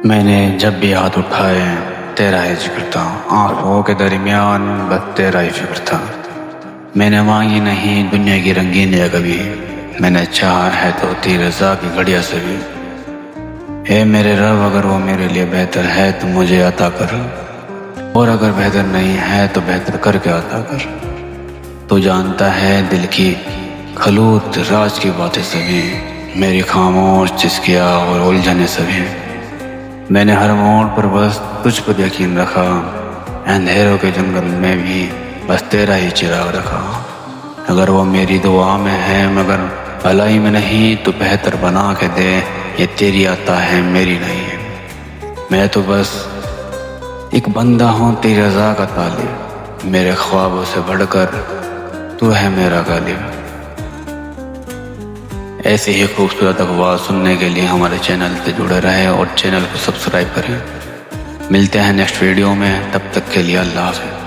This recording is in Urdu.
میں نے جب بھی ہاتھ اٹھائے تیرا ہی ذکر تھا، آنکھوں کے درمیان بس تیرا ہی فکر تھا۔ میں نے مانگی نہیں دنیا کی رنگینیاں کبھی، میں نے چاہا ہے تو تیری رضا کی گھڑیاں سے بھی۔ اے میرے رب، اگر وہ میرے لیے بہتر ہے تو مجھے عطا کر، اور اگر بہتر نہیں ہے تو بہتر کر کے عطا کر۔ تو جانتا ہے دل کی خلوت راز کی باتیں سبھی، میری خاموش چسکیاں اور الجھنیں سبھی۔ میں نے ہر موڑ پر بس تجھ پر یقین رکھا، اندھیروں کے جنگل میں بھی بس تیرا ہی چراغ رکھا۔ اگر وہ میری دعا میں ہے مگر بھلائی میں نہیں تو بہتر بنا کے دے، یہ تیری عطا ہے میری نہیں۔ میں تو بس ایک بندہ ہوں تیری رضا کا طالب، میرے خوابوں سے بڑھ کر تو ہے میرا غالب۔ ایسے ہی خوبصورت اخبار سننے کے لیے ہمارے چینل سے جڑے رہیں اور چینل کو سبسکرائب کریں۔ ملتے ہیں نیکسٹ ویڈیو میں، تب تک کے لیے اللہ حافظ۔